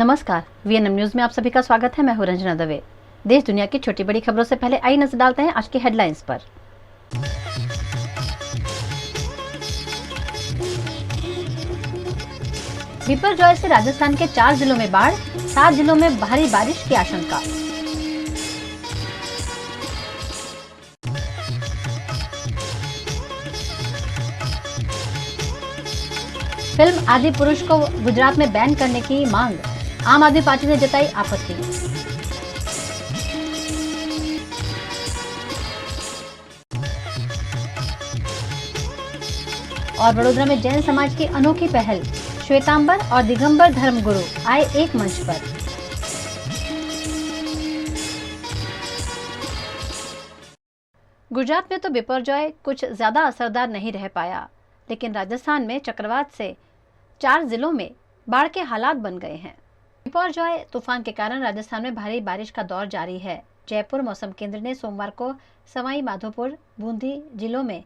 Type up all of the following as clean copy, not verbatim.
नमस्कार, VNM news में आप सभी का स्वागत है। मैं हूं रंजना दवे। देश दुनिया की छोटी बड़ी खबरों से पहले आई नजर डालते हैं आज की हेडलाइंस पर। बिपरजॉय से राजस्थान के 4 जिलों में बाढ़, 7 जिलों में भारी बारिश की आशंका। फिल्म आदि पुरुष को गुजरात में बैन करने की मांग, आम आदमी पार्टी ने जताई आपत्ति। और वडोदरा में जैन समाज की अनोखी पहल, श्वेतांबर और दिगंबर धर्मगुरु आए एक मंच पर। गुजरात में तो बिपरजॉय कुछ ज्यादा असरदार नहीं रह पाया, लेकिन राजस्थान में चक्रवात से 4 जिलों में बाढ़ के हालात बन गए हैं। बिपरजॉय तूफान के कारण राजस्थान में भारी बारिश का दौर जारी है। जयपुर मौसम केंद्र ने सोमवार को सवाई माधोपुर, बूंदी जिलों में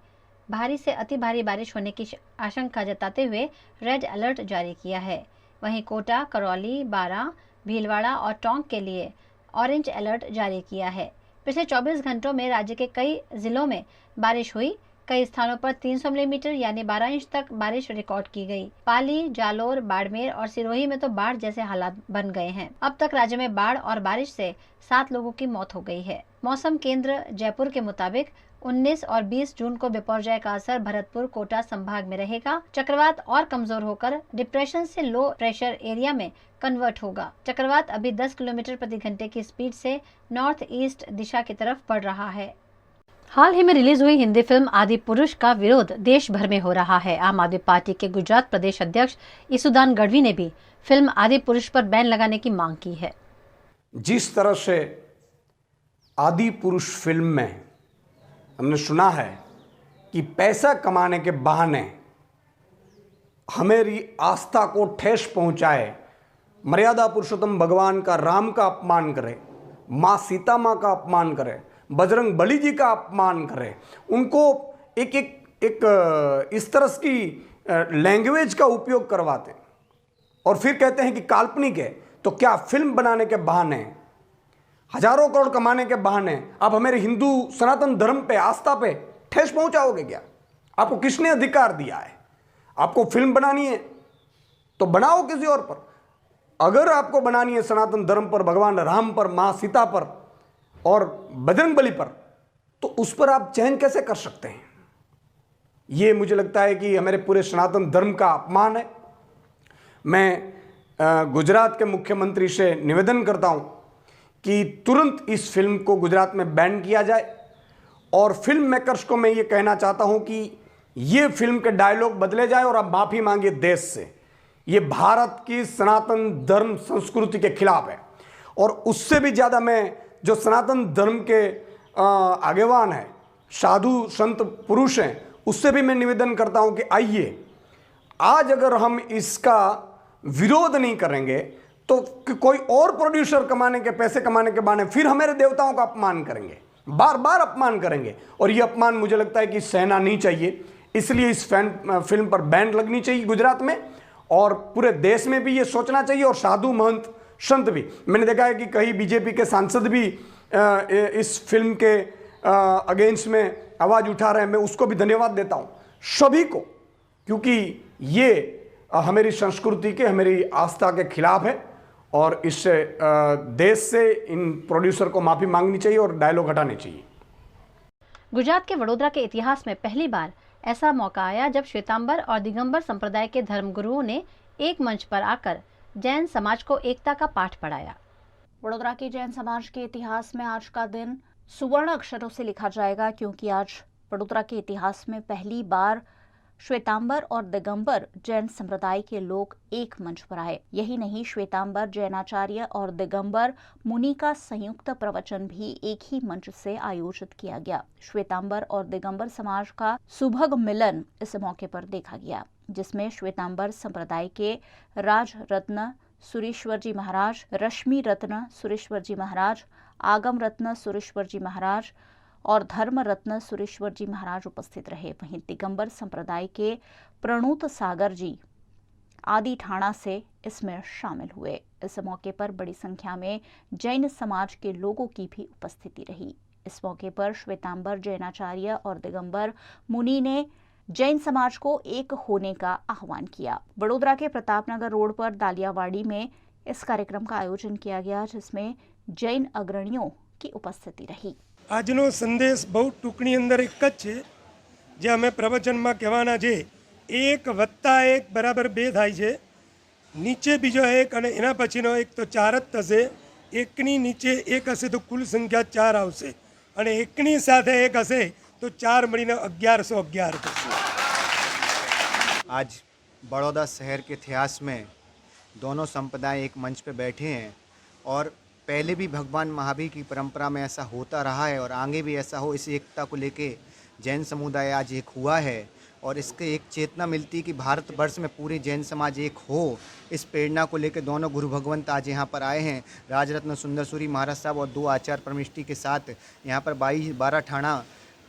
भारी से अति भारी बारिश होने की आशंका जताते हुए रेड अलर्ट जारी किया है। वहीं कोटा, करौली, बारां, भीलवाड़ा और टोंक के लिए ऑरेंज अलर्ट जारी किया है। पिछले 24 घंटों में राज्य के कई जिलों में बारिश हुई। कई स्थानों पर 300 मिलीमीटर यानी 12 इंच तक बारिश रिकॉर्ड की गई। पाली, जालोर, बाड़मेर और सिरोही में तो बाढ़ जैसे हालात बन गए हैं। अब तक राज्य में बाढ़ और बारिश से 7 लोगों की मौत हो गई है। मौसम केंद्र जयपुर के मुताबिक 19 और 20 जून को बिपरजॉय का असर भरतपुर, कोटा संभाग में रहेगा। चक्रवात और कमजोर होकर डिप्रेशन से लो प्रेशर एरिया में कन्वर्ट होगा। चक्रवात अभी 10 किलोमीटर प्रति घंटे की स्पीड से नॉर्थ ईस्ट दिशा की तरफ बढ़ रहा है। हाल ही में रिलीज हुई हिंदी फिल्म आदि पुरुष का विरोध देश भर में हो रहा है। आम आदमी पार्टी के गुजरात प्रदेश अध्यक्ष ईसुदान गढ़वी ने भी फिल्म आदि पुरुष पर बैन लगाने की मांग की है। जिस तरह से आदि पुरुष फिल्म में हमने सुना है कि पैसा कमाने के बहाने हमारी आस्था को ठेस पहुंचाए, मर्यादा पुरुषोत्तम भगवान का, राम का अपमान करे, माँ सीता माँ का अपमान करे, बजरंग बली जी का अपमान करे, उनको एक इस तरह की लैंग्वेज का उपयोग करवाते और फिर कहते हैं कि काल्पनिक है। तो क्या फिल्म बनाने के बहाने, हजारों करोड़ कमाने के बहाने आप हमारे हिंदू सनातन धर्म पे, आस्था पे ठेस पहुंचाओगे क्या? आपको किसने अधिकार दिया है? आपको फिल्म बनानी है तो बनाओ किसी और पर। अगर आपको बनानी है सनातन धर्म पर, भगवान राम पर, माँ सीता पर और बजरंग बली पर, तो उस पर आप चयन कैसे कर सकते हैं? ये मुझे लगता है कि हमारे पूरे सनातन धर्म का अपमान है। मैं गुजरात के मुख्यमंत्री से निवेदन करता हूं कि तुरंत इस फिल्म को गुजरात में बैन किया जाए। और फिल्म मेकर्स को मैं ये कहना चाहता हूं कि ये फिल्म के डायलॉग बदले जाए और आप माफी मांगिए देश से। ये भारत की सनातन धर्म संस्कृति के खिलाफ है। और उससे भी ज़्यादा मैं जो सनातन धर्म के आगेवान हैं, साधु संत पुरुष हैं, उससे भी मैं निवेदन करता हूं कि आइए, आज अगर हम इसका विरोध नहीं करेंगे तो कोई और प्रोड्यूसर कमाने के, पैसे कमाने के बहाने फिर हमारे देवताओं का अपमान करेंगे, बार बार अपमान करेंगे। और ये अपमान मुझे लगता है कि सहना नहीं चाहिए। इसलिए इस फिल्म पर बैन लगनी चाहिए गुजरात में, और पूरे देश में भी ये सोचना चाहिए। और साधु महंत संत भी, मैंने देखा है कि कई बीजेपी के सांसद भी इस फिल्म के अगेंस्ट में आवाज़ उठा रहे हैं। मैं उसको भी धन्यवाद देता हूँ, सभी को, क्योंकि ये हमारी संस्कृति के, हमारी आस्था के खिलाफ है। और इससे देश से इन प्रोड्यूसर को माफ़ी मांगनी चाहिए और डायलॉग हटाने चाहिए। गुजरात के वडोदरा के इतिहास में पहली बार ऐसा मौका आया जब श्वेतांबर और दिगंबर संप्रदाय के धर्मगुरुओं ने एक मंच पर आकर जैन समाज को एकता का पाठ पढ़ाया। वडोदरा के जैन समाज के इतिहास में आज का दिन सुवर्ण अक्षरों से लिखा जाएगा, क्योंकि आज वडोदरा के इतिहास में पहली बार श्वेतांबर और दिगंबर जैन संप्रदाय के लोग एक मंच पर आए। यही नहीं, श्वेतांबर जैनाचार्य और दिगंबर मुनि का संयुक्त प्रवचन भी एक ही मंच से आयोजित किया गया। श्वेतांबर और दिगंबर समाज का सुभग मिलन इस मौके पर देखा गया, जिसमें श्वेतांबर संप्रदाय के राज रत्न सुरेश्वर जी महाराज, रश्मि रत्न सुरेश्वर जी महाराज, आगम रत्न सुरेश्वर जी महाराज और धर्म रत्न सुरेश्वर जी महाराज उपस्थित रहे। वहीं दिगंबर संप्रदाय के प्रणूत सागर जी आदि ठाणा से इसमें शामिल हुए। इस मौके पर बड़ी संख्या में जैन समाज के लोगों की भी उपस्थिति रही। इस मौके पर श्वेतांबर जैनाचार्य और दिगंबर मुनि ने जैन समाज को एक होने का आह्वान किया। वडोदरा के प्रतापनगर रोड पर दालियावाड़ी में इस कार्यक्रम का आयोजन किया गया, जिसमें जैन अग्रणियों की उपस्थिति रही। આજનો સંદેશ બહુ ટૂંકની અંદર એક જ છે, જે અમે પ્રવચનમાં કહેવાના છે, 1+1 = 2 થાય છે, નીચે બીજો 1 અને એના પછીનો 1 તો 4 જ થશે, 1ની નીચે 1 હશે તો કુલ સંખ્યા 4 આવશે અને 1ની સાથે 1 હશે તો 4 મળીને 1111 થશે। आज बड़ौदा शहर के इतिहास में दोनों संप्रदाय एक मंच पे बैठे हैं और पहले भी भगवान महावीर की परंपरा में ऐसा होता रहा है और आगे भी ऐसा हो, इस एकता को लेके जैन समुदाय आज एक हुआ है और इसके एक चेतना मिलती है कि भारतवर्ष में पूरे जैन समाज एक हो। इस प्रेरणा को लेकर दोनों गुरु भगवंत आज यहाँ पर आए हैं। राजरत्न सुंदर सूरी महाराज साहब और 2 आचार्य परमिष्टि के साथ यहाँ पर 12 ठाणा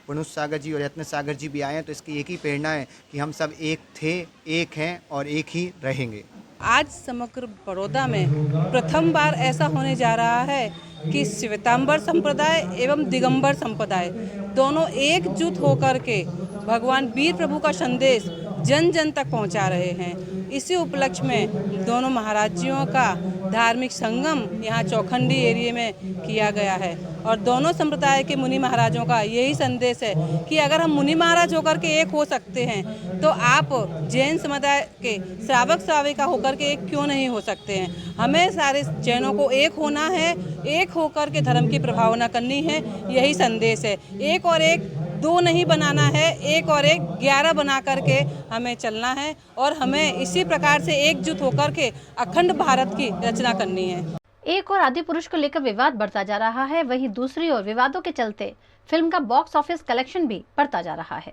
पुनुष सागर जी और रत्न सागर जी भी आए हैं। तो इसकी एक ही प्रेरणा है कि हम सब एक थे, एक हैं और एक ही रहेंगे। आज समग्र बड़ौदा में प्रथम बार ऐसा होने जा रहा है कि श्वेतांबर संप्रदाय एवं दिगंबर संप्रदाय दोनों एकजुट होकर के भगवान वीर प्रभु का संदेश जन जन तक पहुंचा रहे हैं। इसी उपलक्ष्य में दोनों महाराजियों का धार्मिक संगम यहाँ चौखंडी एरिया में किया गया है और दोनों संप्रदाय के मुनि महाराजों का यही संदेश है कि अगर हम मुनि महाराज होकर के एक हो सकते हैं तो आप जैन समुदाय के श्रावक श्राविका होकर के एक क्यों नहीं हो सकते हैं। हमें सारे जैनों को एक होना है, एक होकर के धर्म की प्रभावना करनी है, यही संदेश है। 1 और 1 2 नहीं बनाना है, 1 और 1 11 बना करके हमें चलना है और हमें इसी प्रकार से एकजुट होकर के अखंड भारत की रचना करनी है। एक और आदि पुरुष को लेकर विवाद बढ़ता जा रहा है, वहीं दूसरी ओर विवादों के चलते फिल्म का बॉक्स ऑफिस कलेक्शन भी बढ़ता जा रहा है।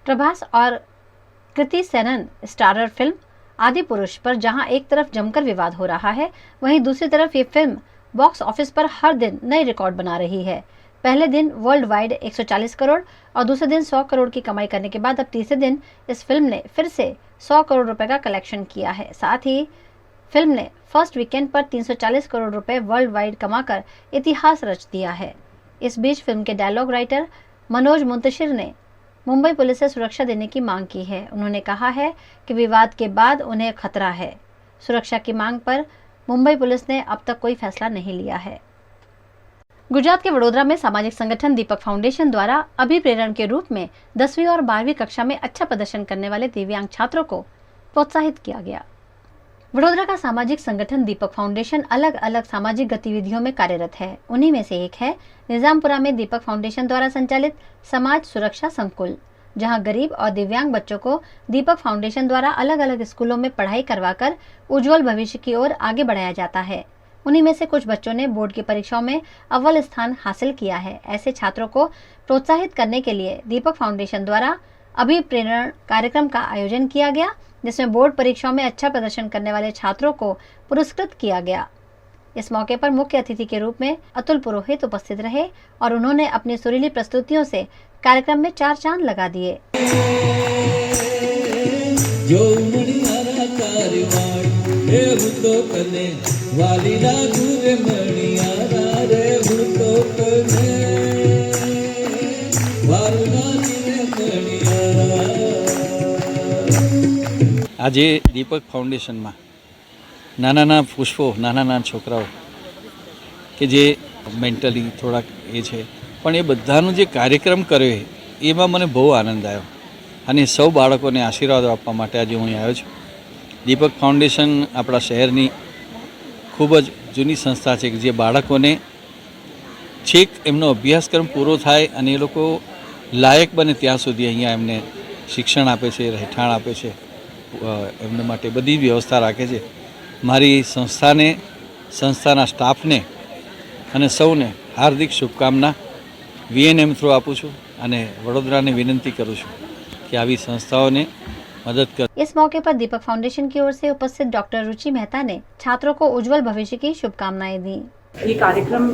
प्रभास और कृति सेनन स्टारर फिल्म आदि पुरुष पर जहां एक तरफ जमकर विवाद हो रहा है, वहीं दूसरी तरफ ये फिल्म बॉक्स ऑफिस पर हर दिन नए रिकॉर्ड बना रही है। पहले दिन वर्ल्ड वाइड 140 करोड़ और दूसरे दिन 100 करोड़ की कमाई करने के बाद अब तीसरे दिन इस फिल्म ने फिर से 100 करोड़ रुपए का कलेक्शन किया है। साथ ही फिल्म ने फर्स्ट वीकेंड पर 340 करोड़ रुपए वर्ल्ड वाइड कमाकर इतिहास रच दिया है। इस बीच फिल्म के डायलॉग राइटर मनोज मुंतशिर ने मुंबई पुलिस से सुरक्षा देने की मांग की है। उन्होंने कहा है कि विवाद के बाद उन्हें खतरा है। सुरक्षा की मांग पर मुंबई पुलिस ने अब तक कोई फैसला नहीं लिया है। गुजरात के वडोदरा में सामाजिक संगठन दीपक फाउंडेशन द्वारा अभिप्रेरण के रूप में 10वीं और 12वीं कक्षा में अच्छा प्रदर्शन करने वाले दिव्यांग छात्रों को प्रोत्साहित किया गया। वडोदरा का सामाजिक संगठन दीपक फाउंडेशन अलग अलग सामाजिक गतिविधियों में कार्यरत है। उन्हीं में से एक है निजामपुरा में दीपक फाउंडेशन द्वारा संचालित समाज सुरक्षा संकुल, जहां गरीब और दिव्यांग बच्चों को दीपक फाउंडेशन द्वारा अलग अलग स्कूलों में पढ़ाई करवाकर उज्जवल भविष्य की ओर आगे बढ़ाया जाता है। उन्हीं में से कुछ बच्चों ने बोर्ड की परीक्षाओं में अव्वल स्थान हासिल किया है। ऐसे छात्रों को प्रोत्साहित करने के लिए दीपक फाउंडेशन द्वारा अभिप्रेरण कार्यक्रम का आयोजन किया गया, जिसमें बोर्ड परीक्षाओं में अच्छा प्रदर्शन करने वाले छात्रों को पुरस्कृत किया गया। इस मौके पर मुख्य अतिथि के रूप में अतुल पुरोहित उपस्थित रहे और उन्होंने अपनी सुरीली प्रस्तुतियों से कार्यक्रम में 4 चांद लगा दिए। આજે દીપક ફાઉન્ડેશનમાં નાના પુષ્પો નાના છોકરાઓ કે જે મેન્ટલી થોડાક એ છે, પણ એ બધાનો જે કાર્યક્રમ કર્યો એમાં મને બહુ આનંદ આવ્યો અને સૌ બાળકોને આશીર્વાદ આપવા માટે આજે હું આવ્યો છું। દીપક ફાઉન્ડેશન આપણા શહેરની ખૂબ જ જૂની સંસ્થા છે કે જે બાળકોને છેક એમનો અભ્યાસક્રમ પૂરો થાય અને એ લોકો લાયક બને ત્યાં સુધી અહીંયા એમને શિક્ષણ આપે છે, રહેઠાણ આપે છે, એમના માટે બધી વ્યવસ્થા રાખે છે। મારી સંસ્થાને, સંસ્થાના સ્ટાફને અને સૌને હાર્દિક શુભકામના VNM થ્રુ આપું છું અને વડોદરાને વિનંતી કરું છું कि આવી સંસ્થાઓને मदद कर। इस मौके पर दीपक फाउंडेशन की ओर से उपस्थित डॉक्टर रुचि मेहता ने छात्रों को उज्जवल भविष्य की शुभकामनाएं दी। ये कार्यक्रम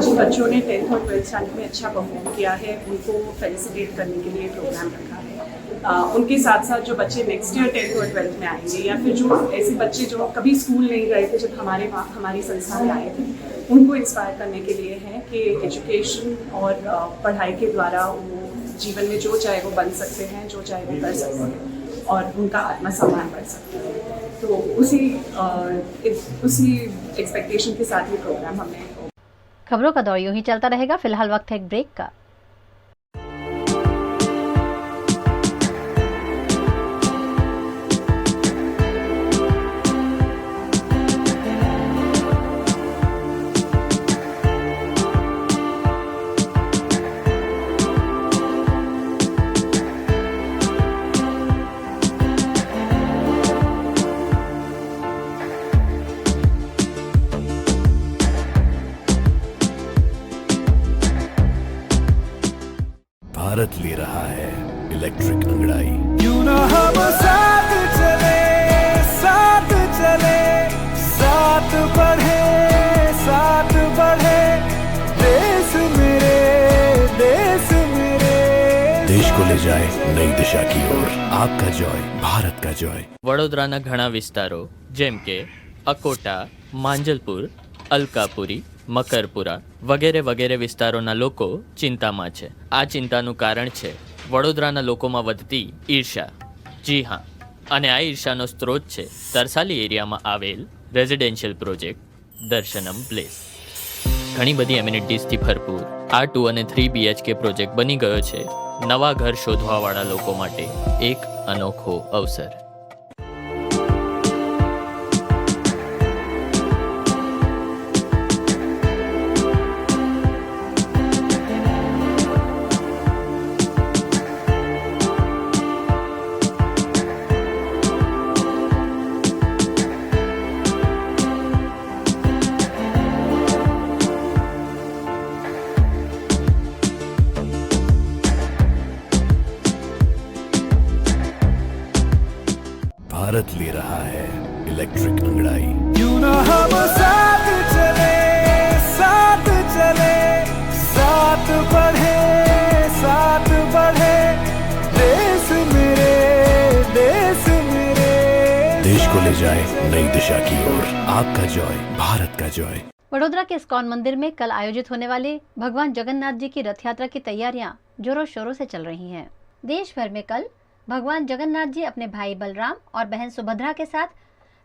जिन बच्चों ने 10th और 12th स्टैंडर्ड में अच्छा परफॉर्म किया है उनको फेलिसिटेट करने के लिए प्रोग्राम रखा है। उनके साथ साथ जो बच्चे नेक्स्ट ईयर 10th और 12th में आएंगे, या फिर जो ऐसे बच्चे जो कभी स्कूल नहीं गए थे जब हमारी संस्था में आए थे, उनको इंस्पायर करने के लिए है कि एजुकेशन और पढ़ाई के द्वारा वो जीवन में जो चाहे वो बन सकते हैं, जो चाहे वो कर सकते हैं और उनका आत्मसम्मान बढ़ सकता है। तो उसी एक्सपेक्टेशन के साथ ये प्रोग्राम हमने। खबरों का दौर यूं ही चलता रहेगा। फिलहाल वक्त है एक ब्रेक का। भारत ले रहा है इलेक्ट्रिक अंगड़ाई। क्यों ना हम साथ चले, साथ चले, साथ बढ़े, साथ बढ़े, देश मेरे, देश मेरे। देश को ले जाए नई दिशा की ओर। आपका जॉय, भारत का जॉय। વડોદરાના ઘણા વિસ્તારો જેમ કે અકોટા, માંજલપુર, અલકાપુરી, મકરપુરા વગેરે વગેરે વિસ્તારોના લોકો ચિંતામાં છે। આ ચિંતાનું કારણ છે વડોદરાના લોકોમાં વધતી ઈર્ષા। જી હા, અને આ ઈર્ષાનો સ્ત્રોત છે તરસાલી એરિયામાં આવેલ રેઝિડેન્શિયલ પ્રોજેક્ટ દર્શનમ પ્લેસ। ઘણી બધી એમ્યુનિટીઝથી ભરપૂર આ 2 અને 3 BHK પ્રોજેક્ટ બની ગયો છે નવા ઘર શોધવાવાળા લોકો માટે એક અનોખો અવસર। भारत ले रहा है इलेक्ट्रिक अंगड़ाई। क्यों ना हम साथ चले, साथ चले, साथ बढ़े, साथ बढ़े, देश मेरे, देश मेरे। देश को ले जाए नई दिशा की ओर। आपका जॉय, भारत का जॉय। वडोदरा के इस्कॉन मंदिर में कल आयोजित होने वाले भगवान जगन्नाथ जी की रथ यात्रा की तैयारियां जोरों शोरों से चल रही हैं। देश भर में कल भगवान जगन्नाथ जी अपने भाई बलराम और बहन सुभद्रा के साथ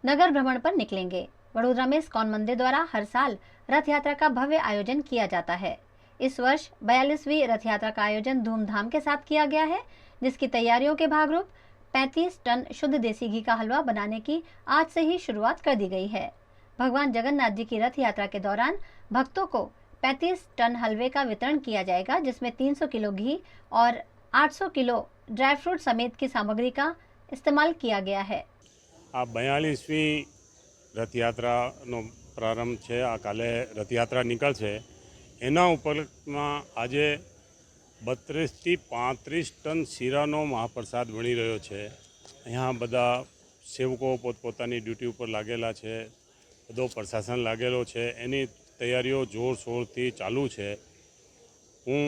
नगर भ्रमण पर निकलेंगे। वडोदरा में इस्कॉन मंदिर द्वारा हर साल रथ यात्रा का भव्य आयोजन किया जाता है। इस वर्ष 42वीं रथ यात्रा का आयोजन धूमधाम के साथ किया गया है, जिसकी तैयारियों के भागरूप 35 टन शुद्ध देसी घी का हलवा बनाने की आज से ही शुरुआत कर दी गई है। भगवान जगन्नाथ जी की रथ यात्रा के दौरान भक्तों को 35 टन हलवे का वितरण किया जाएगा, जिसमें 300 किलो घी और 800 किलो ड्राई फ्रूट समेत की सामग्री का इस्तेमाल किया गया है। आ 42મી રથયાત્રાનો પ્રારંભ છે। આ કાલે રથયાત્રા નીકળશે, એના ઉપરમાં આજે 32થી 35 ટન શીરાનો મહાપ્રસાદ બની રહ્યો છે। અહીંયા બધા સેવકો પોતપોતાની ડ્યુટી ઉપર લાગેલા છે, બધો પ્રશાસન લાગેલો છે, એની તૈયારીઓ જોરશોરથી ચાલુ છે। હું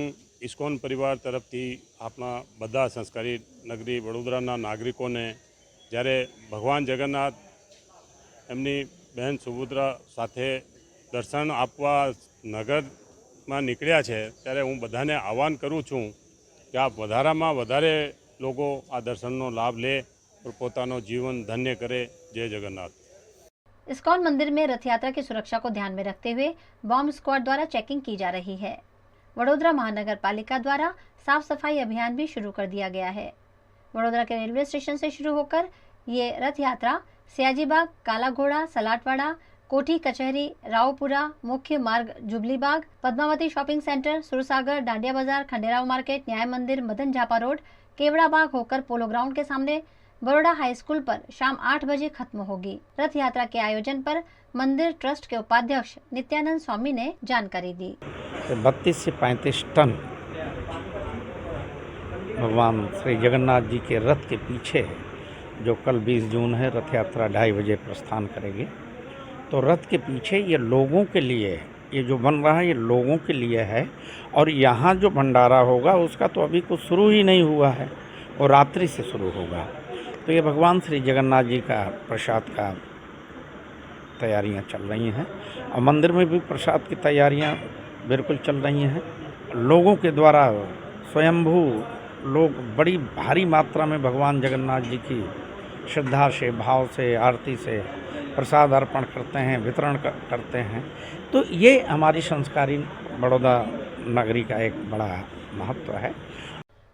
ઇસ્કોન પરિવાર તરફથી આપણા બધા સંસ્કારી નગરી વડોદરાના નાગરિકોને જ્યારે ભગવાન જગન્નાથ એમની બહેન સુભદ્રા સાથે દર્શન આપવા નગરમાં નિકળ્યા છે, ત્યારે હું બધાને આહ્વાન કરું છું કે આ વધારામાં વધારે લોકો આ દર્શનનો લાભ લે और પોતાનો જીવન ધન્ય કરે। જય જગન્નાથ। इस्कॉन मंदिर में रथ यात्रा की सुरक्षा को ध्यान में रखते हुए बॉम्ब स्क्वाड द्वारा चेकिंग की जा रही है। वडोदरा महानगर पालिका द्वारा साफ सफाई अभियान भी शुरू कर दिया गया है। वडोदरा के रेलवे स्टेशन से शुरू होकर ये रथ यात्रा सयाजीबाग, काला घोड़ा, सलाटवाड़ा, कोठी कचहरी, रावपुरा, मुख्य मार्ग जुबली बाग, पद्मावती शॉपिंग सेंटर, सुरसागर, डांडिया बाजार, खंडेराव मार्केट, न्याय मंदिर, मदन झापा रोड, केवड़ा बाग होकर पोलो ग्राउंड के सामने बड़ोड़ा हाई स्कूल पर शाम 8 बजे खत्म होगी। रथ यात्रा के आयोजन पर मंदिर ट्रस्ट के उपाध्यक्ष नित्यानंद स्वामी ने जानकारी दी। 32 से 35 टन भगवान श्री जगन्नाथ जी के रथ के पीछे, जो कल 20 जून है, रथ यात्रा 2:30 बजे प्रस्थान करेगी। तो रथ के पीछे ये लोगों के लिए, ये जो बन रहा है ये लोगों के लिए है। और यहाँ जो भंडारा होगा उसका तो अभी कुछ शुरू ही नहीं हुआ है। और रात्रि से शुरू होगा। तो ये भगवान श्री जगन्नाथ जी का प्रसाद का तैयारियां चल रही हैं और मंदिर में भी प्रसाद की तैयारियां बिल्कुल चल रही हैं। लोगों के द्वारा स्वयंभू लोग बड़ी भारी मात्रा में भगवान जगन्नाथ जी की श्रद्धा से, भाव से, आरती से प्रसाद अर्पण करते हैं, वितरण करते हैं। तो ये हमारी संस्कारी बड़ौदा नगरी का एक बड़ा महत्व है।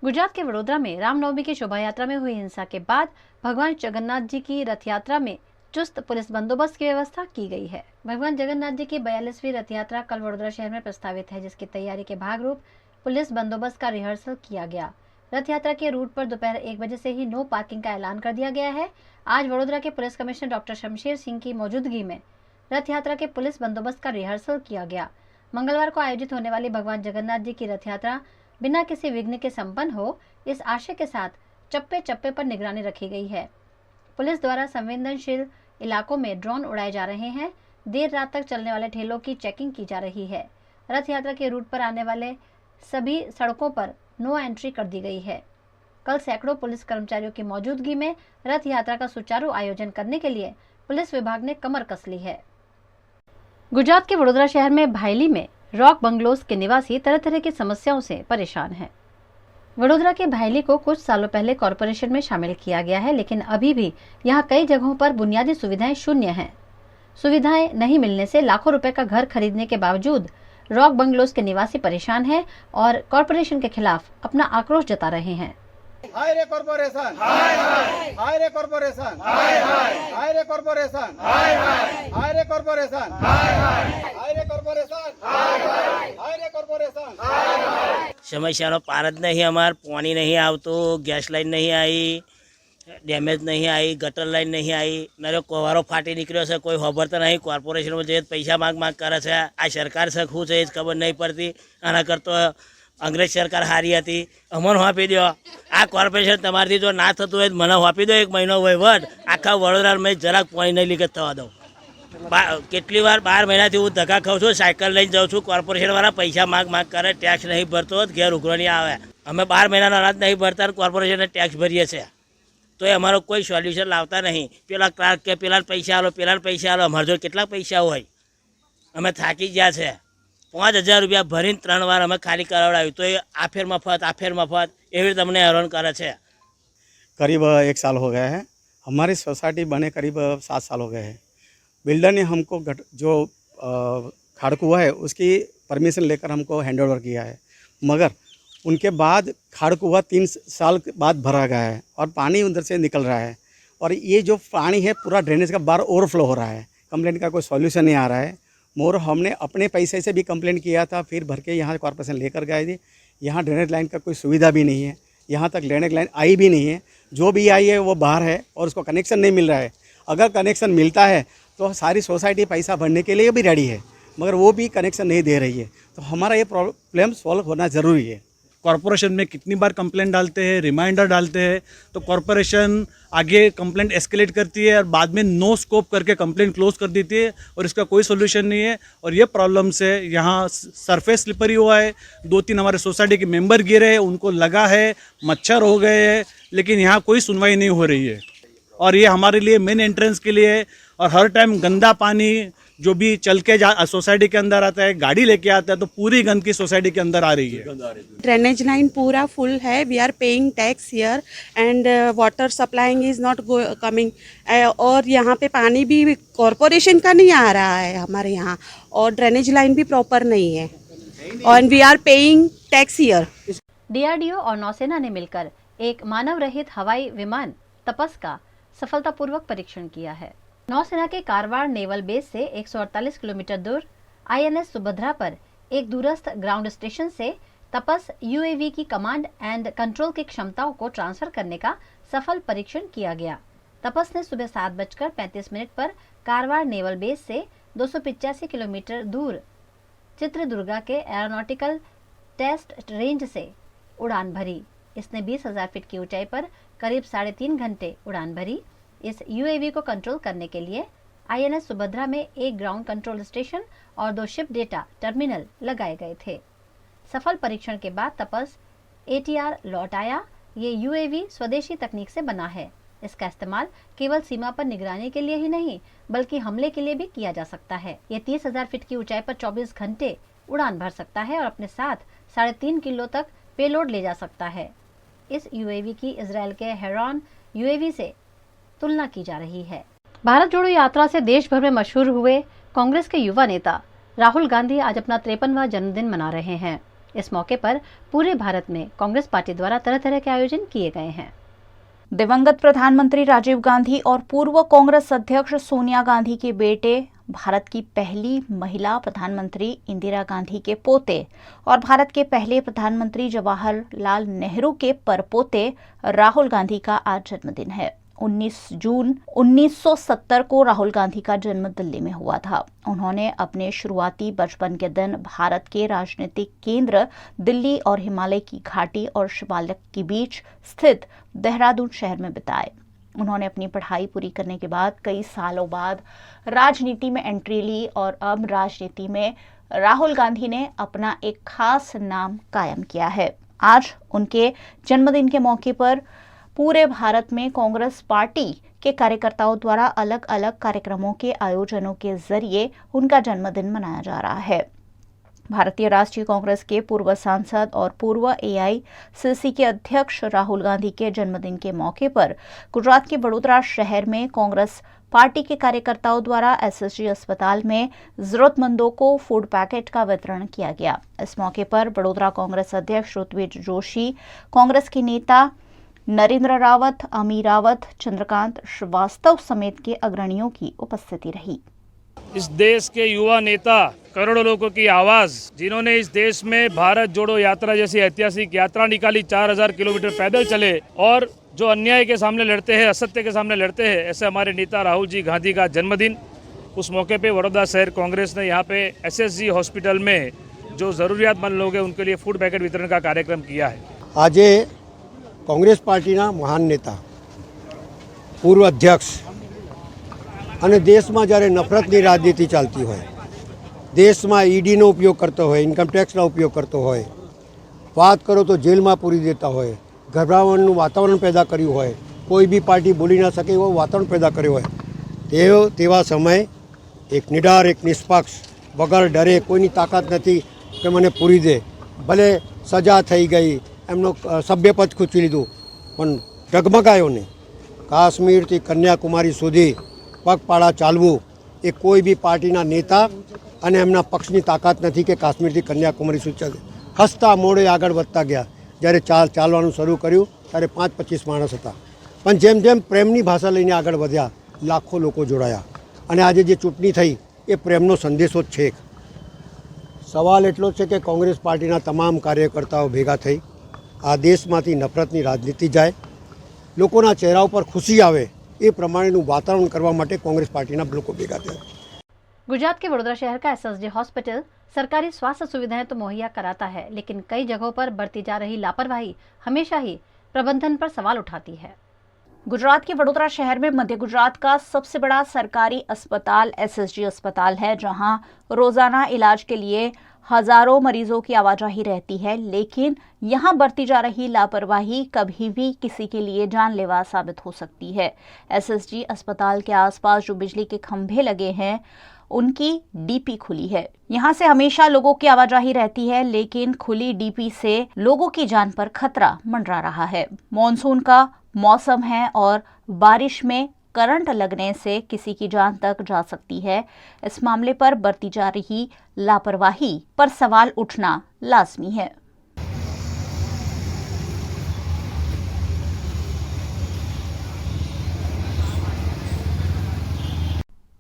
गुजरात के वडोदरा में रामनवमी की शोभा यात्रा में हुई हिंसा के बाद भगवान जगन्नाथ जी की रथ यात्रा में चुस्त पुलिस बंदोबस्त की व्यवस्था की गई है। भगवान जगन्नाथ जी की 42वीं रथ यात्रा कल वडोदरा शहर में प्रस्तावित है, जिसकी तैयारी के भागरूप पुलिस बंदोबस्त का रिहर्सल किया गया। रथ यात्रा के रूट पर दोपहर 1 बजे से ही नो पार्किंग का ऐलान कर दिया गया है। आज वडोदरा के police commissioner doctor Shamsher Singh की मौजूदगी में रथ यात्रा के पुलिस बंदोबस्त का रिहर्सल किया गया। मंगलवार को आयोजित होने वाली भगवान जगन्नाथ जी की रथ यात्रा बिना किसी विघ्न के संपन्न हो, इस आशय के साथ चप्पे चप्पे पर निगरानी रखी गई है। पुलिस द्वारा संवेदनशील इलाकों में ड्रोन उड़ाए जा रहे हैं। देर रात तक चलने वाले ठेलों की चेकिंग की जा रही है। रथ यात्रा के रूट पर आने वाले सभी सड़कों पर नो एंट्री कर दी गई है। कल सैकड़ों पुलिस कर्मचारियों की मौजूदगी में रथ यात्रा का सुचारू आयोजन करने के लिए पुलिस विभाग ने कमर कस ली है। गुजरात के वडोदरा शहर में भायली में रॉक बंगलोज के निवासी तरह तरह की समस्याओं से परेशान हैं। वडोदरा के भायली को कुछ सालों पहले कॉरपोरेशन में शामिल किया गया है, लेकिन अभी भी यहाँ कई जगहों पर बुनियादी सुविधाएं शून्य हैं। सुविधाएं नहीं मिलने से लाखों रुपए का घर खरीदने के बावजूद रॉक बंगलोज के निवासी परेशान हैं और कॉरपोरेशन के खिलाफ अपना आक्रोश जता रहे हैं। हाय रे कॉर्पोरेशन, हाय हाय, हाय रे कॉर्पोरेशन, हाय हाय, हाय रे कॉर्पोरेशन, हाय हाय, हाय रे कॉर्पोरेशन, हाय हाय, हाय रे कॉर्पोरेशन, हाय हाय, हाय रे कॉर्पोरेशन, हाय हाय। समस्याનો પાર જ નહીં, અમાર પાણી નહીં આવતું, ગેસ લાઈન નહીં આવી, ડેમેજ નહીં આવી, ગટર લાઈન નહીં આવી, નરો કોવારો ફાટી નીકળ્યો છે, કોઈ ખબર તો નહીં। કોર્પોરેશનમાં જે પૈસા માગ કરે છે, આ સરકાર છે શું છે એ જ ખબર નહીં પડતી। આના કરતો અંગ્રેજ સરકાર હારી હતી, અમને સોંપી દો। આ કોર્પોરેશન તમારાથી જો ના થતું હોય મને સોંપી દો 1 મહિનો વહીવટ। આખા વડોદરામાં મેં જરાક પાણી નહીં લીકેજ થવા દઉં। કેટલી વાર 12 મહિનાથી હું ધક્કા ખાઉં છું, સાયકલ લઈને જાઉં છું, કોર્પોરેશનવાળા પૈસા માગ કરે, ટેક્સ નહીં ભરતો, ઘેર ઉઘરો નહીં આવે। અમે 12 મહિનાનો અનાજ નહીં ભરતા, કોર્પોરેશનને ટેક્સ ભરીએ છીએ, તો એ અમારો કોઈ સોલ્યુશન લાવતા નહીં। પેલા ક્લાર્ક કે પેલા પૈસા આલો, પેલા પૈસા આલો, અમારા જો કેટલા પૈસા હોય, અમે થાકી ગયા છે। 5000 રૂપિયા ભરીને 3 વાર અમે ખાલી કરાવડાવ્યું, તો એ આ ફેર મફત એવી રીતે અમને હેરાન કરે છે। करीब 1 साल हो गया है। हमारी सोसाइटी बने करीब 7 साल हो गए हैं। बिल्डर ने हमको जो खाड़कुआ है उसकी परमिशन लेकर हमको हैंड ओवर किया है, मगर उनके बाद खाड़कुआ 3 साल बाद भरा गया है और पानी उधर से निकल रहा है और ये जो पानी है पूरा ड्रेनेज का बार ओवरफ्लो हो रहा है। कंप्लेंट का कोई सॉल्यूशन नहीं आ रहा है। मोर हमने अपने पैसे से भी कंप्लेंट किया था, फिर भर के यहाँ कॉर्पोरेशन लेकर गए थे। यहाँ ड्रेनेज लाइन का कोई सुविधा भी नहीं है, यहाँ तक ड्रेनेज लाइन आई भी नहीं है। जो भी आई है वो बाहर है और उसको कनेक्शन नहीं मिल रहा है। अगर कनेक्शन मिलता है तो सारी सोसाइटी पैसा भरने के लिए भी रेडी है, मगर वो भी कनेक्शन नहीं दे रही है। तो हमारा ये प्रॉब्लम सॉल्व होना ज़रूरी है। कॉरपोरेशन में कितनी बार कंप्लेंट डालते हैं, रिमाइंडर डालते हैं, तो कॉरपोरेशन आगे कंप्लेंट एस्केलेट करती है और बाद में नो स्कोप करके कंप्लेंट क्लोज कर देती है और इसका कोई सोल्यूशन नहीं है। और ये प्रॉब्लम से यहाँ सरफेस स्लिपरी हुआ है। 2-3 हमारे सोसाइटी के मेंबर गिरे हैं, उनको लगा है, मच्छर हो गए हैं, लेकिन यहाँ कोई सुनवाई नहीं हो रही है। और ये हमारे लिए मेन एंट्रेंस के लिए है और हर टाइम गंदा पानी जो भी चल के सोसाइटी के अंदर आता है, गाड़ी लेके आता है, तो पूरी गंदगी सोसाइटी के अंदर आ रही है। ड्रेनेज लाइन पूरा फुल है। We are paying tax here and water supplying is not coming. और यहाँ पे पानी भी कॉरपोरेशन का नहीं आ रहा है हमारे यहाँ, और ड्रेनेज लाइन भी प्रॉपर नहीं है और we are paying tax here. DRDO और नौसेना ने मिलकर एक मानव रहित हवाई विमान तपस का सफलतापूर्वक परीक्षण किया है। नौसेना के कारवाड़ नेवल बेस से 148 किलोमीटर दूर आईएनएस सुभद्रा पर एक दूरस्थ ग्राउंड स्टेशन से तपस यूएवी की कमांड एंड कंट्रोल की क्षमताओं को ट्रांसफर करने का सफल परीक्षण किया गया। तपस ने सुबह 7:35 पर कारवाड़ नेवल बेस से 285 किलोमीटर दूर चित्रदुर्गा के एरोनॉटिकल टेस्ट रेंज से उड़ान भरी। इसने 20,000 फीट की ऊंचाई पर करीब 3.5 घंटे उड़ान भरी। इस यूएवी को कंट्रोल करने के लिए आईएनएस सुभद्रा में एक ग्राउंड कंट्रोल स्टेशन और 2 शिप डेटा टर्मिनल लगाए गए थे। सफल परीक्षण के बाद तपस एटीआर लौट आया। ये यूएवी स्वदेशी तकनीक से बना है। इसका इस्तेमाल केवल सीमा पर निगरानी के लिए ही नहीं बल्कि हमले के लिए भी किया जा सकता है। ये 30,000 फीट की ऊंचाई पर 24 घंटे उड़ान भर सकता है और अपने साथ 3.5 किलो तक पेलोड ले जा सकता है। इस यूएवी की इजराइल के हेरॉन यूएवी से तुलना की जा रही है। भारत जोड़ो यात्रा से देश भर में मशहूर हुए कांग्रेस के युवा नेता राहुल गांधी आज अपना 53वां जन्मदिन मना रहे हैं। इस मौके पर पूरे भारत में कांग्रेस पार्टी द्वारा तरह तरह के आयोजन किए गए हैं। दिवंगत प्रधानमंत्री राजीव गांधी और पूर्व कांग्रेस अध्यक्ष सोनिया गांधी के बेटे, भारत की पहली महिला प्रधानमंत्री इंदिरा गांधी के पोते और भारत के पहले प्रधानमंत्री जवाहरलाल नेहरू के परपोते राहुल गांधी का आज जन्मदिन है। 19 जून 1970 को राहुल गांधी का जन्म दिल्ली में हुआ था। उन्होंने अपने शुरुआती बचपन के दिन भारत के राजनीतिक केंद्र दिल्ली और हिमालय की घाटी और शिवालिक के बीच स्थित देहरादून शहर में बिताए। उन्होंने अपनी पढ़ाई पूरी करने के बाद कई सालों बाद राजनीति में एंट्री ली और अब राजनीति में राहुल गांधी ने अपना एक खास नाम कायम किया है। आज उनके जन्मदिन के मौके पर पूरे भारत में कांग्रेस पार्टी के कार्यकर्ताओं द्वारा अलग अलग कार्यक्रमों के आयोजनों के जरिए उनका जन्मदिन मनाया जा रहा है। भारतीय राष्ट्रीय कांग्रेस के पूर्व सांसद और पूर्व AICC के अध्यक्ष राहुल गांधी के जन्मदिन के मौके पर गुजरात के वडोदरा शहर में कांग्रेस पार्टी के कार्यकर्ताओं द्वारा SSG अस्पताल में जरूरतमंदों को फूड पैकेट का वितरण किया गया। इस मौके पर वडोदरा कांग्रेस अध्यक्ष ऋत्विज जोशी, कांग्रेस के नेता नरेंद्र रावत, अमी रावत, चंद्रकांत श्रीवास्तव समेत के अग्रणियों की उपस्थिति रही। इस देश के युवा नेता, करोड़ों लोगों की आवाज, जिन्होंने इस देश में भारत जोड़ो यात्रा जैसी ऐतिहासिक यात्रा निकाली, 4000 किलोमीटर पैदल चले और जो अन्याय के सामने लड़ते हैं, असत्य के सामने लड़ते हैं, ऐसे हमारे नेता राहुल जी गांधी का जन्मदिन। उस मौके पे वडोदरा शहर कांग्रेस ने यहाँ पे SSG हॉस्पिटल में जो ज़रूरियातमंद लोग हैं उनके लिए फूड पैकेट वितरण का कार्यक्रम किया है। आज कांग्रेस पार्टीना महान नेता, पूर्व अध्यक्ष અને દેશમાં જ્યારે નફરતની રાજનીતિ ચાલતી હોય, દેશમાં ઈડીનો ઉપયોગ કરતો હોય, ઇન્કમ ટેક્સનો ઉપયોગ કરતો હોય, વાત કરો તો જેલમાં પૂરી દેતા હોય, ગભરામણનું વાતાવરણ પેદા કર્યું હોય, કોઈ બી પાર્ટી બોલી ના શકે એવું વાતાવરણ પેદા કર્યું હોય, તેવા સમયે એક નિડર, એક નિષ્પક્ષ, વગર ડરે, કોઈની તાકાત નથી કે મને પૂરી દે, ભલે સજા થઈ ગઈ, એમનો સભ્યપદ ખૂંચી લીધું, પણ ડગમગાયો નહીં। કાશ્મીરથી કન્યાકુમારી સુધી પગપાળા ચાલવું એ કોઈ બી પાર્ટીના નેતા અને એમના પક્ષની તાકાત નથી કે કાશ્મીરથી કન્યાકુમારી સુધી ચાલે। હસતા મોડે આગળ વધતા ગયા। જ્યારે ચાલવાનું શરૂ કર્યું ત્યારે 5-25 માણસ હતા, પણ જેમ જેમ પ્રેમની ભાષા લઈને આગળ વધ્યા લાખો લોકો જોડાયા અને આજે જે ચૂંટણી થઈ એ પ્રેમનો સંદેશો જ છે। સવાલ એટલો છે કે કોંગ્રેસ પાર્ટીના તમામ કાર્યકર્તાઓ ભેગા થઈ આ દેશમાંથી નફરતની રાજનીતિ જાય, લોકોના ચહેરા ઉપર ખુશી આવે એ પ્રમાણેનું વાતાવરણ કરવા માટે कांग्रेस पार्टीના લોકો ભેગા થયા। गुजरात के वडोदरा शहर का SSG हॉस्पिटल सरकारी स्वास्थ्य सुविधाएं तो मुहैया कराता है, लेकिन कई जगहों पर बरती जा रही लापरवाही हमेशा ही प्रबंधन पर सवाल उठाती है। गुजरात के वडोदरा शहर में मध्य गुजरात का सबसे बड़ा सरकारी अस्पताल SSG अस्पताल है, जहां रोजाना इलाज के लिए हजारों मरीजों की आवाजाही रहती है, लेकिन यहां बरती जा रही लापरवाही कभी भी किसी के लिए जानलेवा साबित हो सकती है। SSG अस्पताल के आसपास जो बिजली के खंभे लगे हैं उनकी DP खुली है। यहां से हमेशा लोगों की आवाजाही रहती है, लेकिन खुली DP से लोगों की जान पर खतरा मंडरा रहा है। मॉनसून का मौसम है और बारिश में करंट लगने से किसी की जान तक जा सकती है। इस मामले पर बरती जा रही लापरवाही पर सवाल उठना लाजमी है।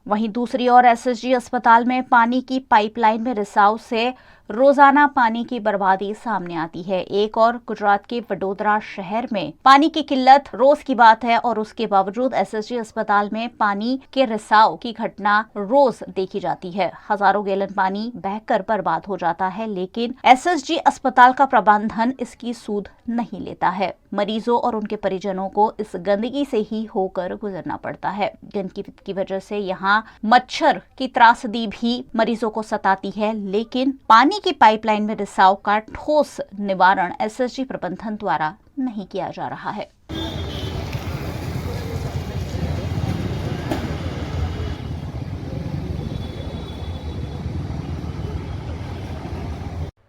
वहीं दूसरी ओर SSG अस्पताल में पानी की पाइपलाइन में रिसाव से रोजाना पानी की बर्बादी सामने आती है। एक और गुजरात के वडोदरा शहर में पानी की किल्लत रोज की बात है और उसके बावजूद SSG अस्पताल में पानी के रिसाव की घटना रोज देखी जाती है। हजारों गैलन पानी बहकर बर्बाद हो जाता है, लेकिन SSG अस्पताल का प्रबंधन इसकी सूद नहीं लेता है। मरीजों और उनके परिजनों को इस गंदगी से ही होकर गुजरना पड़ता है। गंदगी की वजह से यहाँ मच्छर की त्रासदी भी मरीजों को सताती है, लेकिन पानी की पाइपलाइन में रिसाव का ठोस निवारण एसएसजी प्रबंधन द्वारा नहीं किया जा रहा है।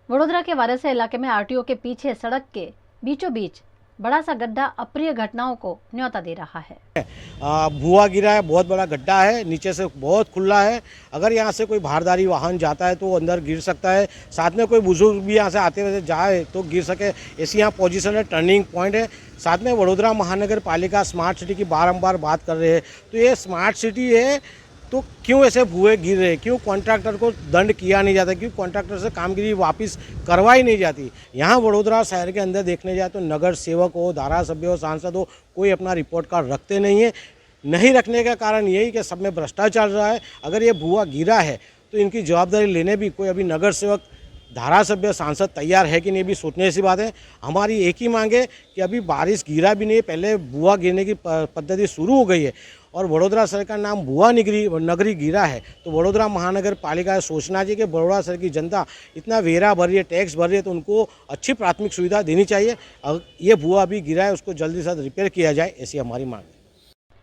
वडोदरा के वारसा इलाके में आरटीओ के पीछे सड़क के बीचों बीच बड़ा सा गड्ढा अप्रिय घटनाओं को न्योता दे रहा है। भुआ गिरा है, बहुत बड़ा गड्ढा है, नीचे से बहुत खुला है। अगर यहाँ से कोई भारदारी वाहन जाता है तो वो अंदर गिर सकता है। साथ में कोई बुजुर्ग भी यहाँ से आते हुए जाए तो गिर सके, ऐसी यहाँ पोजीशन है, टर्निंग पॉइंट है। साथ में वडोदरा महानगर पालिका स्मार्ट सिटी की बारंबार बात कर रहे हैं, तो ये स्मार्ट सिटी है तो क्यों ऐसे भुए गिर रहे, क्यों कॉन्ट्रैक्टर को दंड किया नहीं जाता, क्यों कॉन्ट्रैक्टर से कामगिरी वापस करवाई नहीं जाती। यहाँ वडोदरा शहर के अंदर देखने जाए तो नगर सेवक हो, धारासभ्य हो, सांसद हो, कोई अपना रिपोर्ट कार्ड रखते नहीं है। नहीं रखने का कारण यही कि सब में भ्रष्टाचार रहा है। अगर ये भुआ गिरा है तो इनकी जवाबदारी लेने भी कोई अभी नगर सेवक, धारासभ्य, सांसद तैयार है कि नहीं, भी सोचने सी बात है। हमारी एक ही मांग है कि अभी बारिश गिरा भी नहीं, पहले भुआ गिरने की पद्धति शुरू हो गई है और वडोदरा शहर का नाम भुआ नगरी गिरा है, तो वडोदरा महानगर पालिका सोचना चाहिए कि वडोदरा शहर की जनता इतना वेरा भर रही है, टैक्स भर रही है, तो उनको अच्छी प्राथमिक सुविधा देनी चाहिए। ये भुआ अभी गिरा है उसको जल्दी से रिपेयर किया जाए, ऐसी हमारी मांग है।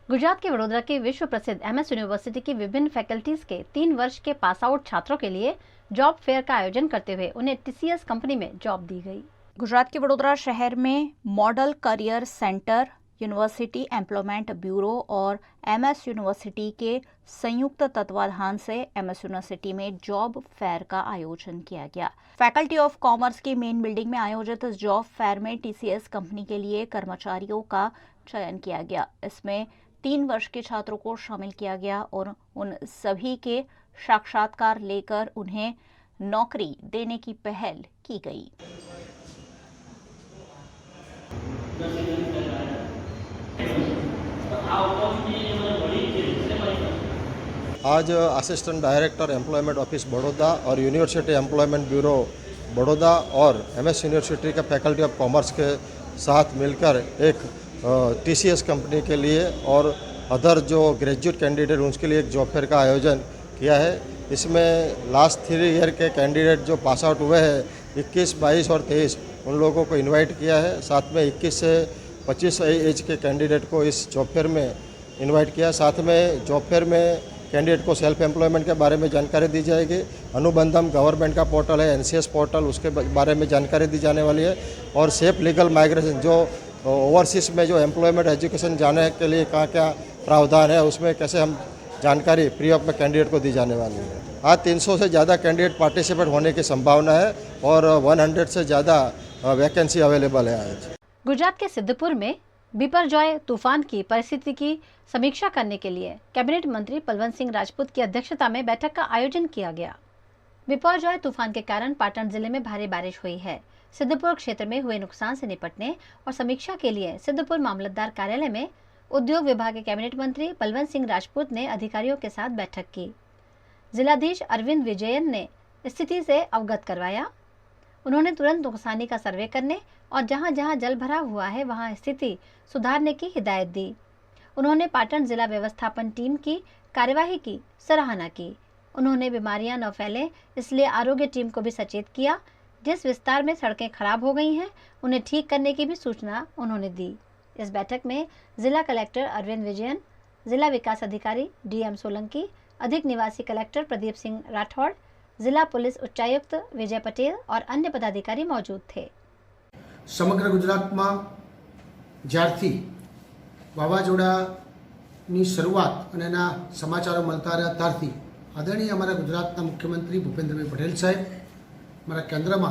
गुजरात के वडोदरा की विश्व प्रसिद्ध एमएस यूनिवर्सिटी की विभिन्न फैकल्टीज के 3 वर्ष के पास आउट छात्रों के लिए जॉब फेयर का आयोजन करते हुए उन्हें टीसीएस कंपनी में जॉब दी गई। गुजरात के वडोदरा शहर में model career centre, university employment bureau और एमएस यूनिवर्सिटी के संयुक्त तत्वाधान से एमएस यूनिवर्सिटी में जॉब फेयर का आयोजन किया गया। फैकल्टी ऑफ कॉमर्स की मेन बिल्डिंग में आयोजित इस जॉब फेयर में टीसीएस कंपनी के लिए कर्मचारियों का चयन किया गया। इसमें 3 वर्ष के छात्रों को शामिल किया गया और उन सभी के साक्षात्कार लेकर उन्हें नौकरी देने की पहल की गई। आज assistant director employment office Baroda और यूनिवर्सिटी एम्प्लॉयमेंट ब्यूरो बड़ौदा और एमएस यूनिवर्सिटी का फैकल्टी ऑफ कॉमर्स के साथ मिलकर एक टीसीएस कंपनी के लिए और अदर जो ग्रेजुएट कैंडिडेट उनके लिए एक जॉब फेयर का आयोजन किया है। इसमें लास्ट 3 ईयर के कैंडिडेट जो पास आउट हुए हैं 21, 22 और 23 उन लोगों को इनवाइट किया है। साथ में 21 से 25 एज के कैंडिडेट को इस जॉब फेयर में इनवाइट किया। साथ में जॉब फेयर में कैंडिडेट को सेल्फ एम्प्लॉयमेंट के बारे में जानकारी दी जाएगी। अनुबंधम गवर्नमेंट का पोर्टल है, एनसीएस पोर्टल, उसके बारे में जानकारी दी जाने वाली है। और सेफ लीगल माइग्रेशन, जो ओवरसीज़ में जो एम्प्लॉयमेंट एजुकेशन जाने के लिए कहाँ क्या प्रावधान है, उसमें कैसे हम जानकारी फ्री ऑफ में कैंडिडेट को दी जाने वाली है। आज 300 से ज़्यादा कैंडिडेट पार्टिसिपेट होने की संभावना है और 100 से ज़्यादा वैकेंसी अवेलेबल है आज। गुजरात के सिद्धपुर में बिपरजॉय तूफान की परिस्थिति की समीक्षा करने के लिए कैबिनेट मंत्री पलवंत सिंह राजपूत की अध्यक्षता में बैठक का आयोजन किया गया। बिपरजॉय तूफान के कारण पाटन जिले में भारी बारिश हुई है। सिद्धपुर क्षेत्र में हुए नुकसान से निपटने और समीक्षा के लिए सिद्धपुर मामलतदार कार्यालय में उद्योग विभाग के कैबिनेट मंत्री पलवंत सिंह राजपूत ने अधिकारियों के साथ बैठक की। जिलाधीश अरविंद विजयन ने स्थिति से अवगत करवाया। उन्होंने तुरंत नुकसानी का सर्वे करने और जहां जहां जल भरा हुआ है वहां स्थिति सुधारने की हिदायत दी। उन्होंने पाटन जिला व्यवस्थापन टीम की कार्यवाही की सराहना की। उन्होंने बीमारियां न फैले इसलिए आरोग्य टीम को भी सचेत किया। जिस विस्तार में सड़कें खराब हो गई हैं उन्हें ठीक करने की भी सूचना उन्होंने दी। इस बैठक में जिला कलेक्टर अरविंद विजयन, जिला विकास अधिकारी डीएम सोलंकी, अधिक निवासी कलेक्टर प्रदीप सिंह राठौड़, जिला पुलिस उच्चायुक्त विजय पटेल और अन्य पदाधिकारी मौजूद थे। समग्र गुजरात में ज्यारथी वावाजोड़ानी शरूआत और एना समाचारों मळता रह्या त्यारथी आदरणीय अमरा गुजरातना मुख्यमंत्री भूपेन्द्रभाई पटेल साहेब, अमरा केंद्र में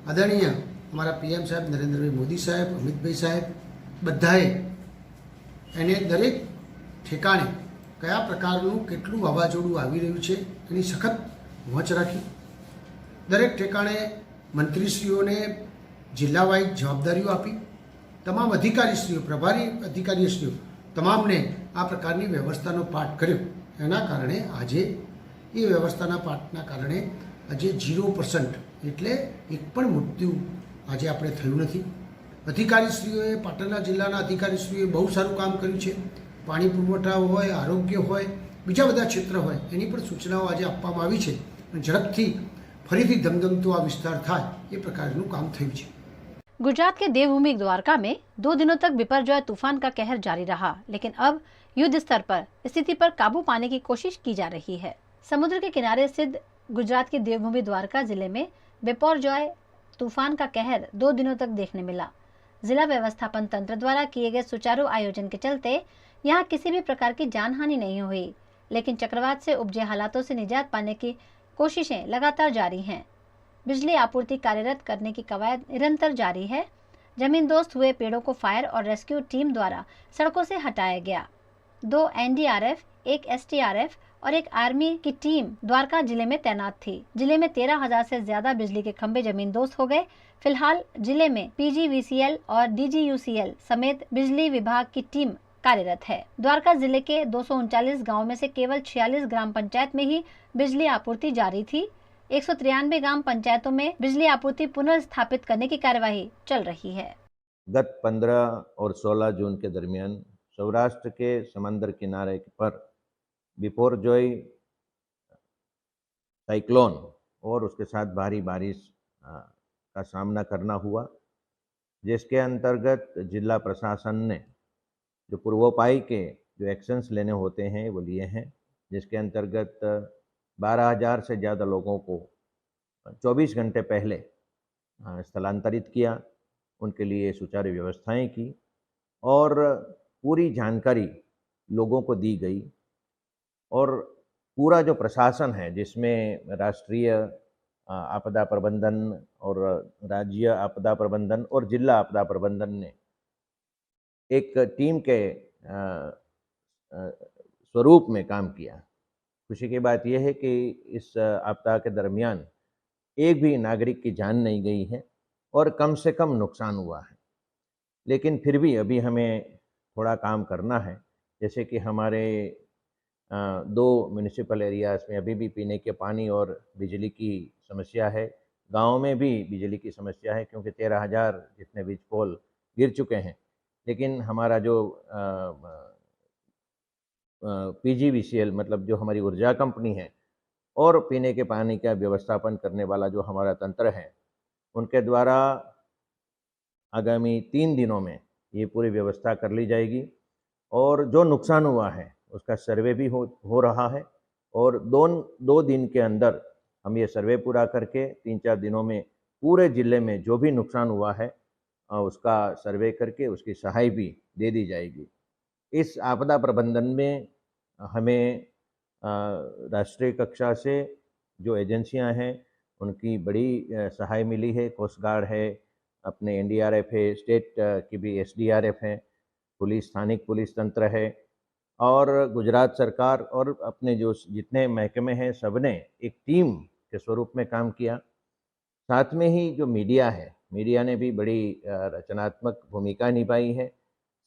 आदरणीय अमरा पीएम साहेब नरेन्द्रभाई मोदी साहेब, अमित भाई साहेब बधाए एने दरेक ठेकाणे कया प्रकारનું કેટલું વાવાઝોડું આવી રહ્યું છે એની સખત વોચ રાખી દરેક ठेकाणे મંત્રીશ્રીઓને જિલ્લા વાઇઝ જવાબદારીઓ આપી તમામ અધિકારીશ્રીઓ, પ્રભારી અધિકારીશ્રીઓ તમામને આ પ્રકારની વ્યવસ્થાનો પાઠ કર્યો। એના કારણે આજે એ વ્યવસ્થાના પાઠના કારણે આજે 0% એટલે એક પણ મૃત્યુ આજે આપણે થયું નથી અધિકારીશ્રીઓએ પાટણના જિલ્લાના અધિકારીશ્રીઓએ બહુ સારું કામ કર્યું છે. પાણી પુરવઠા હોય, આરોગ્ય હોય, બીજા બધા ક્ષેત્ર હોય એની પણ સૂચનાઓ આજે આપવામાં આવી છે. ઝડપથી ફરીથી ધમધમતો આ વિસ્તાર થાય એ પ્રકારનું કામ થયું છે. गुजरात के देवभूमि द्वारका में 2 दिनों तक बिपरजॉय तूफान का कहर जारी रहा, लेकिन अब युद्ध स्तर पर स्थिति पर काबू पाने की कोशिश की जा रही है. समुद्र के किनारे स्थित गुजरात के देवभूमि द्वारका जिले में बिपरजॉय तूफान का कहर 2 दिनों तक देखने मिला. जिला व्यवस्थापन तंत्र द्वारा किए गए सुचारू आयोजन के चलते यहाँ किसी भी प्रकार की जानहानि नहीं हुई, लेकिन चक्रवात से उपजे हालातों से निजात पाने की कोशिशें लगातार जारी हैं. बिजली आपूर्ति कार्यरत करने की कवायद निरंतर जारी है. जमींदोस्त हुए पेड़ों को फायर और रेस्क्यू टीम द्वारा सड़कों से हटाया गया. 2 NDRF, 1 STRF और 1 आर्मी की टीम द्वारका जिले में तैनात थी. जिले में 13,000 से ज्यादा बिजली के खंभे जमींदोस्त हो गए. फिलहाल जिले में PGVCL और DGUCL समेत बिजली विभाग की टीम कार्यरत है. द्वारका जिले के 239 गाँव में से केवल 46 ग्राम पंचायत में ही बिजली आपूर्ति जारी थी. 193 ग्राम पंचायतों में बिजली आपूर्ति पुनर्स्थापित करने की कार्यवाही चल रही है. गत 15 और 16 जून के दरमियान सौराष्ट्र के समंदर किनारे पर बिपरजॉय साइक्लोन और उसके साथ भारी बारिश का सामना करना हुआ, जिसके अंतर्गत जिला प्रशासन ने जो पूर्वोपाय के जो एक्शंस लेने होते हैं वो लिए हैं, जिसके अंतर्गत 12,000 से ज़्यादा लोगों को 24 घंटे पहले स्थलांतरित किया, उनके लिए सुचारू व्यवस्थाएं की और पूरी जानकारी लोगों को दी गई. और पूरा जो प्रशासन है, जिसमें राष्ट्रीय आपदा प्रबंधन और राज्य आपदा प्रबंधन और जिला आपदा प्रबंधन ने एक टीम के स्वरूप में काम किया. खुशी की बात यह है कि इस आपदा के दरमियान एक भी नागरिक की जान नहीं गई है और कम से कम नुकसान हुआ है. लेकिन फिर भी अभी हमें थोड़ा काम करना है. जैसे कि हमारे 2 म्यूनिसिपल एरियाज़ में अभी भी पीने के पानी और बिजली की समस्या है. गाँव में भी बिजली की समस्या है, क्योंकि 13,000 जितने बीज पोल गिर चुके हैं. लेकिन हमारा जो PGVCL मतलब जो हमारी ऊर्जा कंपनी है और पीने के पानी का व्यवस्थापन करने वाला जो हमारा तंत्र है, उनके द्वारा आगामी 3 दिनों में ये पूरी व्यवस्था कर ली जाएगी. और जो नुकसान हुआ है उसका सर्वे भी हो रहा है और 2 दिन के अंदर हम ये सर्वे पूरा करके 3-4 दिनों में पूरे ज़िले में जो भी नुकसान हुआ है उसका सर्वे करके उसकी सहायता भी दे दी जाएगी. इस आपदा प्रबंधन में हमें राष्ट्रीय कक्षा से जो एजेंसियां हैं उनकी बड़ी सहायता मिली है. कोस्ट गार्ड है, अपने NDRF है, स्टेट की भी SDRF है, पुलिस, स्थानिक पुलिस तंत्र है और गुजरात सरकार और अपने जो जितने महकमे हैं सबने एक टीम के स्वरूप में काम किया. साथ में ही जो मीडिया है, मीडिया ने भी बड़ी रचनात्मक भूमिका निभाई है.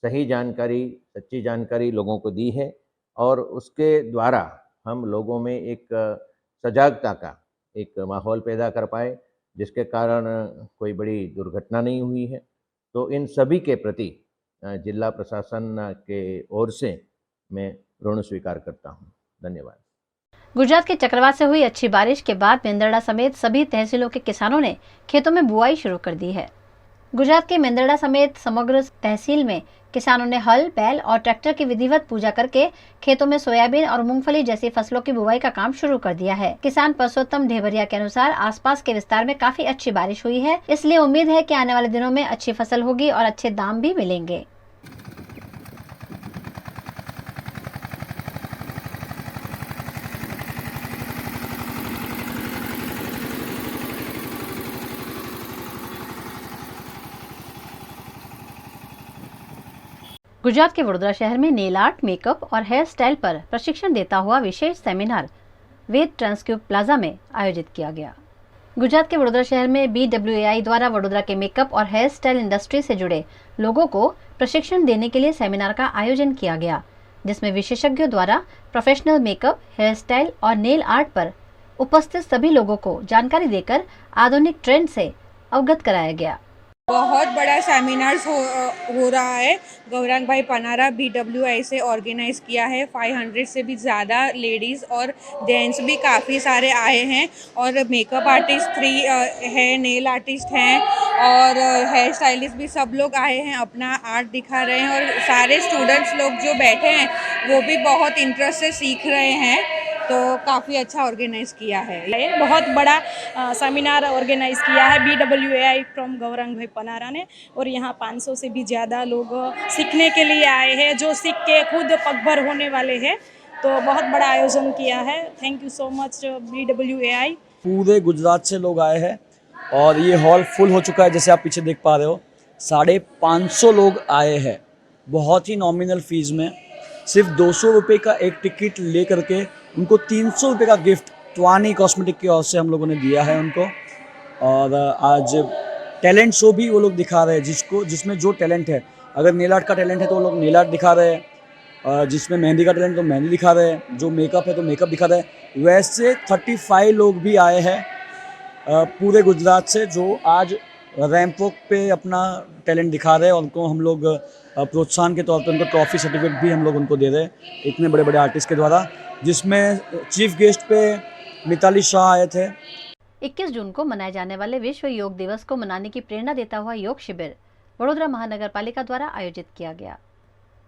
सही जानकारी, सच्ची जानकारी लोगों को दी है और उसके द्वारा हम लोगों में एक सजागता का एक माहौल पैदा कर पाए, जिसके कारण कोई बड़ी दुर्घटना नहीं हुई है. तो इन सभी के प्रति जिला प्रशासन के ओर से मैं ऋण स्वीकार करता हूँ. धन्यवाद. गुजरात के चक्रवात से हुई अच्छी बारिश के बाद मेंदरडा समेत सभी तहसीलों के किसानों ने खेतों में बुआई शुरू कर दी है. गुजरात के मेंदरडा समेत समग्र तहसील में किसानों ने हल, बैल और ट्रैक्टर की विधिवत पूजा करके खेतों में सोयाबीन और मूंगफली जैसी फसलों की बुवाई का काम शुरू कर दिया है. किसान परसोत्तम ढेबरिया के अनुसार आसपास के विस्तार में काफी अच्छी बारिश हुई है, इसलिए उम्मीद है कि आने वाले दिनों में अच्छी फसल होगी और अच्छे दाम भी मिलेंगे. गुजरात के वडोदरा शहर में नेल आर्ट, मेकअप और हेयर स्टाइल पर प्रशिक्षण देता हुआ विशेष सेमिनार वेद ट्रांसक्यूब प्लाजा में आयोजित किया गया. गुजरात के वडोदरा शहर में BWAI द्वारा वडोदरा के मेकअप और हेयर स्टाइल इंडस्ट्री से जुड़े लोगों को प्रशिक्षण देने के लिए सेमिनार का आयोजन किया गया, जिसमें विशेषज्ञों द्वारा प्रोफेशनल मेकअप, हेयर स्टाइल और नेल आर्ट पर उपस्थित सभी लोगों को जानकारी देकर आधुनिक ट्रेंड से अवगत कराया गया. बहुत बड़ा सेमिनार्स हो रहा है। गौरांग भाई पनारा BWI से ऑर्गेनाइज किया है। 500 से भी ज़्यादा लेडीज़ और जेंट्स भी काफ़ी सारे आए हैं और मेकअप आर्टिस्ट 3 है, नेल आर्टिस्ट हैं और हेयर स्टाइलिस्ट भी सब लोग आए हैं, अपना आर्ट दिखा रहे हैं और सारे स्टूडेंट्स लोग जो बैठे हैं वो भी बहुत इंटरेस्ट से सीख रहे हैं। तो काफ़ी अच्छा ऑर्गेनाइज किया है। ये बहुत बड़ा सेमिनार ऑर्गेनाइज किया है BWI फ्रॉम गौरांग भाई पनारा ने और यहाँ 500 से भी ज़्यादा लोग सीखने के लिए आए हैं, जो सीख के खुद पगभर होने वाले हैं। तो बहुत बड़ा आयोजन किया है। Thank you so much BWI। पूरे गुजरात से लोग आए हैं और ये हॉल फुल हो चुका है, जैसे आप पीछे देख पा रहे हो। 550 लोग आए हैं, बहुत ही नॉमिनल फीस में। सिर्फ 200 रुपये का एक टिकट ले करके उनको 300 रुपये का गिफ्ट ट्वानी कॉस्मेटिक की ओर से हम लोगों ने दिया है उनको। और आज टैलेंट शो भी वो लोग दिखा रहे हैं, जिसमें जो टैलेंट है। अगर नेल आर्ट का टैलेंट है तो वो लोग नेल आर्ट दिखा रहे हैं, जिसमें मेहंदी का टैलेंट तो मेहंदी दिखा रहे हैं, जो मेकअप है तो मेकअप दिखा रहे हैं। वैसे 35 लोग भी आए हैं पूरे गुजरात से, जो आज रैंप वॉक पे अपना टैलेंट दिखा रहे हैं। और उनको हम लोग प्रोत्साहन के तौर पे उनको ट्रॉफी सर्टिफिकेट भी हम लोग उनको दे रहे हैं इतने बड़े बड़े आर्टिस्ट के द्वारा, जिसमें चीफ गेस्ट पे मिताली शाह आए थे। 21 जून को मनाए जाने वाले विश्व योग दिवस को मनाने की प्रेरणा देता हुआ योग शिविर वडोदरा महानगर पालिका द्वारा आयोजित किया गया।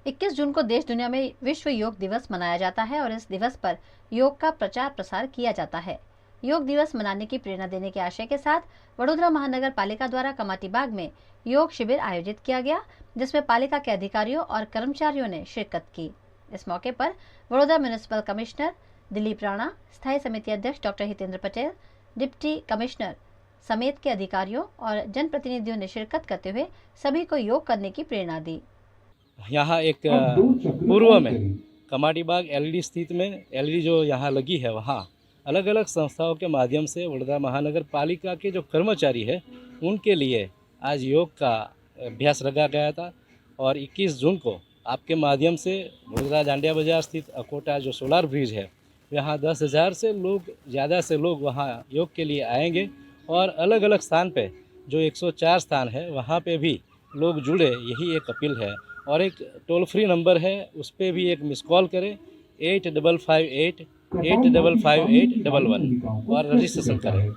21 जून को देश दुनिया में विश्व योग दिवस मनाया जाता है और इस दिवस पर योग का प्रचार प्रसार किया जाता है। योग दिवस मनाने की प्रेरणा देने के आशय के साथ वडोदरा महानगर पालिका द्वारा कमाटी बाग में योग शिविर आयोजित किया गया, जिसमें पालिका के अधिकारियों और कर्मचारियों ने शिरकत की। इस मौके पर वडोदरा म्युनिसिपल कमिश्नर दिलीप राणा, स्थायी समिति अध्यक्ष doctor Hitendra Patel, deputy commissioner समेत के अधिकारियों और जनप्रतिनिधियों ने शिरकत करते हुए सभी को योग करने की प्रेरणा दी। यहाँ एक पूर्व में कमाटी बाग LED स्थित में LED जो यहाँ लगी है, वहाँ अलग अलग संस्थाओं के माध्यम से वडोदरा महानगर पालिका के जो कर्मचारी है उनके लिए आज योग का अभ्यास रखा गया था। और 21 जून को आपके माध्यम से वडोदरा जांडिया बाजार स्थित अकोटा जो सोलार ब्रिज है, यहाँ 10,000 से ज़्यादा से लोग वहाँ योग के लिए आएंगे। और अलग अलग स्थान पे जो 104 स्थान है वहाँ पे भी लोग जुड़े, यही एक अपील है। और एक टोल फ्री नंबर है, उस पर भी एक मिस कॉल करें 8558 और रजिस्ट्रेशन करें।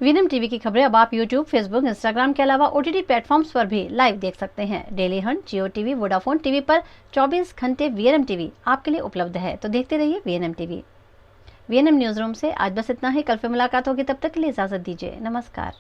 वीएनएम टीवी की खबरें अब आप यूट्यूब, फेसबुक, इंस्टाग्राम के अलावा OTT प्लेटफॉर्म्स पर भी लाइव देख सकते हैं। डेली हंट, जियो टीवी, वोडाफोन टीवी पर 24 घंटे वीएनएम टीवी आपके लिए उपलब्ध है, तो देखते रहिए VNM TV. VNM news room से आज बस इतना ही। कल फिर मुलाकात होगी, तब तक के लिए इजाजत दीजिए। नमस्कार।